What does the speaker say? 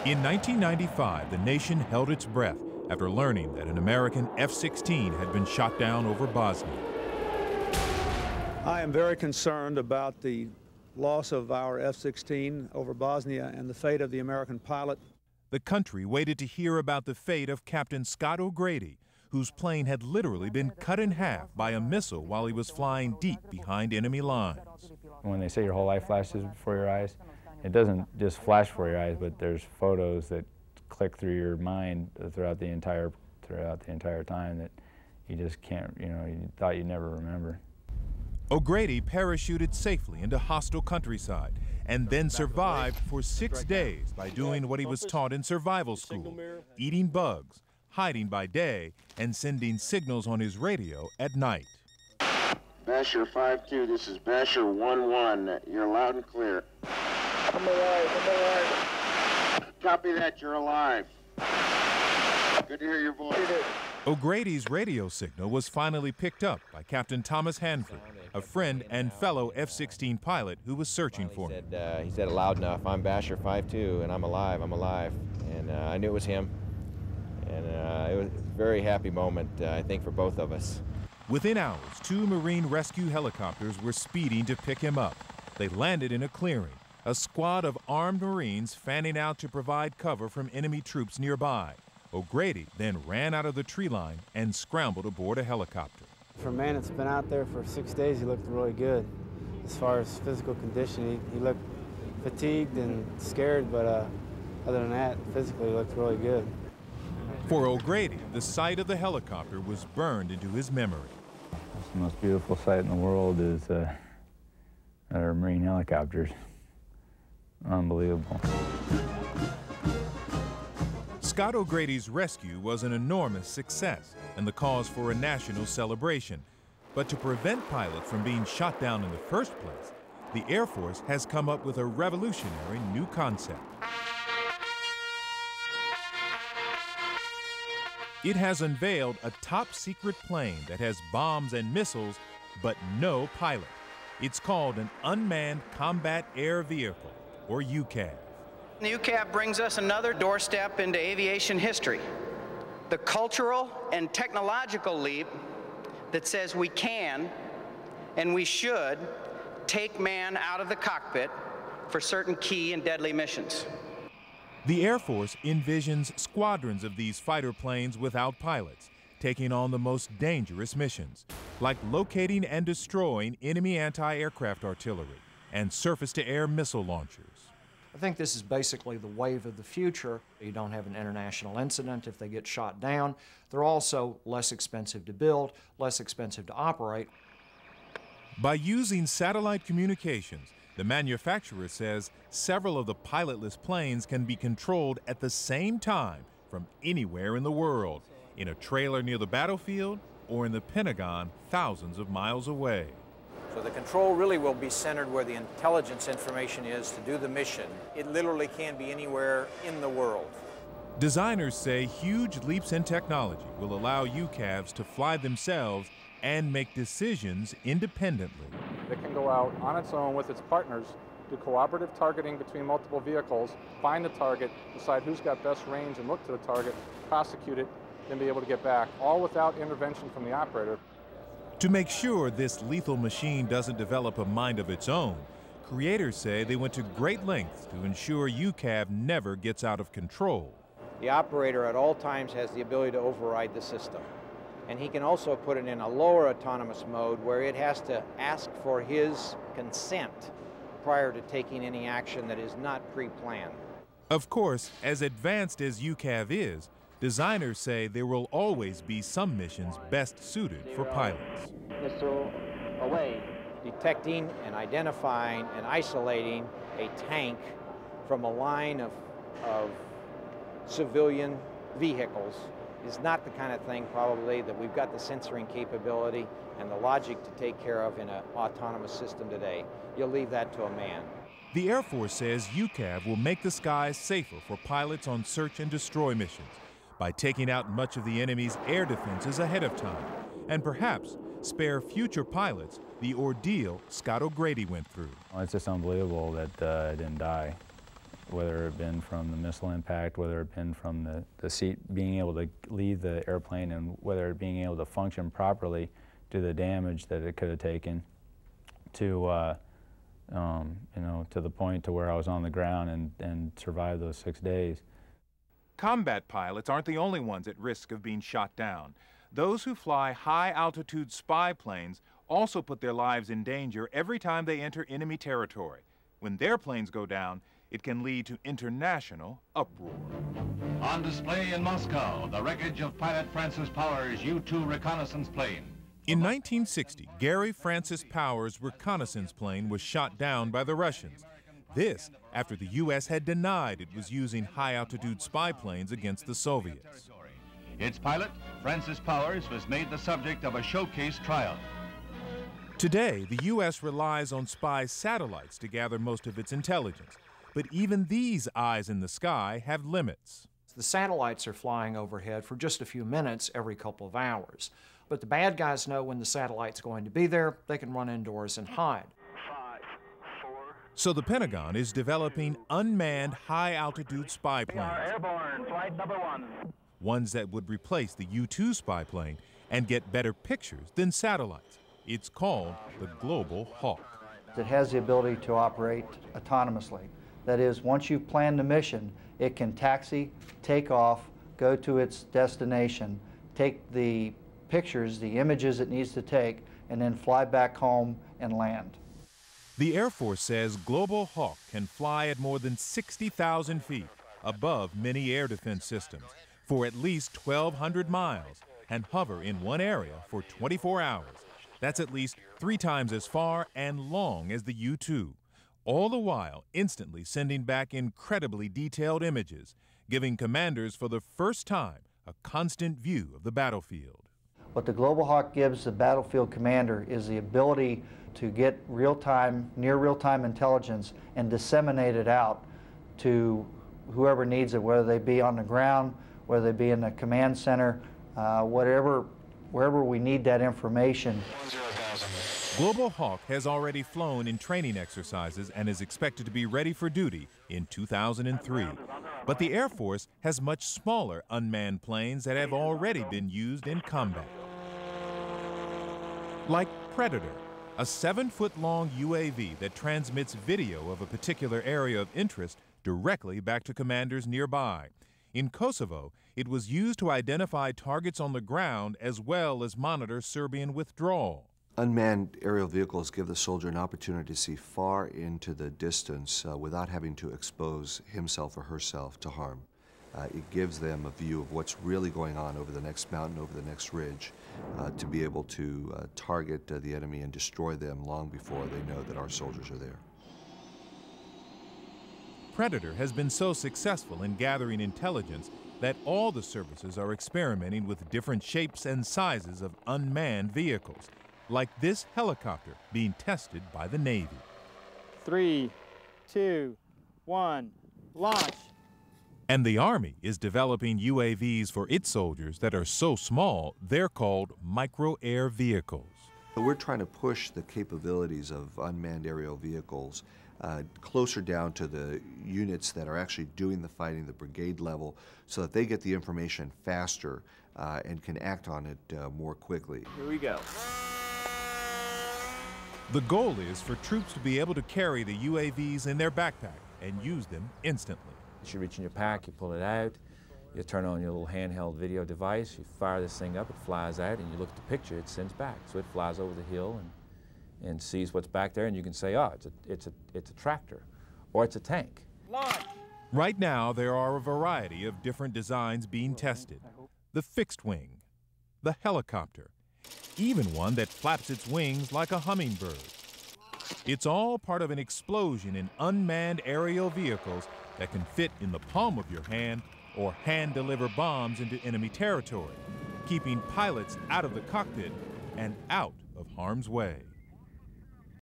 In 1995, the nation held its breath after learning that an American F-16 had been shot down over Bosnia. I am very concerned about the loss of our F-16 over Bosnia and the fate of the American pilot. The country waited to hear about the fate of Captain Scott O'Grady, whose plane had literally been cut in half by a missile while he was flying deep behind enemy lines. When they say your whole life flashes before your eyes, it doesn't just flash before your eyes, but there's photos that click through your mind throughout the entire time that you just can't, you thought you'd never remember. O'Grady parachuted safely into hostile countryside and then survived for 6 days by doing what he was taught in survival school, eating bugs, hiding by day, and sending signals on his radio at night. Basher 5-2, this is Basher 1-1. You're loud and clear. I'm alive. Copy that, you're alive. Good to hear your voice. O'Grady's radio signal was finally picked up by Captain Thomas Hanford, a friend and fellow F-16 pilot who was searching for him. He said it loud enough, I'm Basher 5-2, and I'm alive. And I knew it was him. And it was a very happy moment, I think, for both of us. Within hours, 2 Marine rescue helicopters were speeding to pick him up. They landed in a clearing, a squad of armed Marines fanning out to provide cover from enemy troops nearby. O'Grady then ran out of the tree line and scrambled aboard a helicopter. For a man that's been out there for 6 days, he looked really good. As far as physical condition, he looked fatigued and scared, but other than that, physically he looked really good. For O'Grady, the sight of the helicopter was burned into his memory. The most beautiful sight in the world is our Marine helicopters. Unbelievable. Scott O'Grady's rescue was an enormous success and the cause for a national celebration. But to prevent pilots from being shot down in the first place, the Air Force has come up with a revolutionary new concept. It has unveiled a top-secret plane that has bombs and missiles, but no pilot. It's called an Unmanned Combat Air Vehicle, or UCAV. The UCAV brings us another doorstep into aviation history. The cultural and technological leap that says we can and we should take man out of the cockpit for certain key and deadly missions. The Air Force envisions squadrons of these fighter planes without pilots, taking on the most dangerous missions, like locating and destroying enemy anti-aircraft artillery and surface-to-air missile launchers. I think this is basically the wave of the future. You don't have an international incident if they get shot down. They're also less expensive to build, less expensive to operate. By using satellite communications, the manufacturer says several of the pilotless planes can be controlled at the same time from anywhere in the world, in a trailer near the battlefield or in the Pentagon thousands of miles away. So the control really will be centered where the intelligence information is to do the mission. It literally can be anywhere in the world. Designers say huge leaps in technology will allow UCAVs to fly themselves and make decisions independently. It can go out on its own with its partners, do cooperative targeting between multiple vehicles, find the target, decide who's got best range and look to the target, prosecute it, then be able to get back, all without intervention from the operator. To make sure this lethal machine doesn't develop a mind of its own, creators say they went to great lengths to ensure UCAV never gets out of control. The operator at all times has the ability to override the system. And he can also put it in a lower autonomous mode where it has to ask for his consent prior to taking any action that is not pre-planned. Of course, as advanced as UCAV is, designers say there will always be some missions best suited for pilots. Missile away. Detecting and identifying and isolating a tank from a line of civilian vehicles is not the kind of thing probably that we've got the sensoring capability and the logic to take care of in an autonomous system today. You'll leave that to a man. The Air Force says UCAV will make the skies safer for pilots on search and destroy missions by taking out much of the enemy's air defenses ahead of time, and perhaps spare future pilots the ordeal Scott O'Grady went through. Well, it's just unbelievable that I didn't die. whether it had been from the missile impact, whether it had been from the seat being able to leave the airplane, and whether it being able to function properly to the damage that it could have taken, to you know, to the point to where I was on the ground and survived those 6 days. Combat pilots aren't the only ones at risk of being shot down. Those who fly high-altitude spy planes also put their lives in danger every time they enter enemy territory. When their planes go down, it can lead to international uproar. On display in Moscow, the wreckage of pilot Francis Powers' U-2 reconnaissance plane. In 1960, Gary Francis Powers' reconnaissance plane was shot down by the Russians. This after the U.S. had denied it was using high-altitude spy planes against the Soviets. Its pilot, Francis Powers, was made the subject of a showcase trial. Today, the U.S. relies on spy satellites to gather most of its intelligence. But even these eyes in the sky have limits. The satellites are flying overhead for just a few minutes every couple of hours. But the bad guys know when the satellite's going to be there. They can run indoors and hide. So the Pentagon is developing unmanned high-altitude spy planes. Airborne, flight number 1. Ones that would replace the U-2 spy plane and get better pictures than satellites. It's called the Global Hawk. It has the ability to operate autonomously. That is, once you've planned the mission, it can taxi, take off, go to its destination, take the pictures, the images it needs to take, and then fly back home and land. The Air Force says Global Hawk can fly at more than 60,000 feet above many air defense systems for at least 1,200 miles and hover in one area for 24 hours. That's at least 3 times as far and long as the U-2, all the while instantly sending back incredibly detailed images, giving commanders for the first time a constant view of the battlefield. What the Global Hawk gives the battlefield commander is the ability to get real-time, near real-time intelligence and disseminate it out to whoever needs it, whether they be on the ground, whether they be in the command center, wherever we need that information. Global Hawk has already flown in training exercises and is expected to be ready for duty in 2003. But the Air Force has much smaller unmanned planes that have already been used in combat. Like Predator, a 7-foot-long UAV that transmits video of a particular area of interest directly back to commanders nearby. In Kosovo, it was used to identify targets on the ground as well as monitor Serbian withdrawal. Unmanned aerial vehicles give the soldier an opportunity to see far into the distance without having to expose himself or herself to harm. It gives them a view of what's really going on over the next mountain, over the next ridge, to be able to target the enemy and destroy them long before they know that our soldiers are there. Predator has been so successful in gathering intelligence that all the services are experimenting with different shapes and sizes of unmanned vehicles, like this helicopter being tested by the Navy. 3, 2, 1, launch. And the Army is developing UAVs for its soldiers that are so small, they're called micro-air vehicles. We're trying to push the capabilities of unmanned aerial vehicles closer down to the units that are actually doing the fighting, the brigade level, so that they get the information faster and can act on it more quickly. Here we go. The goal is for troops to be able to carry the UAVs in their backpack and use them instantly. You reach in your pack, you pull it out, you turn on your little handheld video device, you fire this thing up, it flies out, and you look at the picture, it sends back. So it flies over the hill and sees what's back there, and you can say, oh, it's a tractor, or it's a tank. Launch. Right now, there are a variety of different designs being tested. The fixed wing, the helicopter, even one that flaps its wings like a hummingbird. It's all part of an explosion in unmanned aerial vehicles that can fit in the palm of your hand or hand-deliver bombs into enemy territory, keeping pilots out of the cockpit and out of harm's way.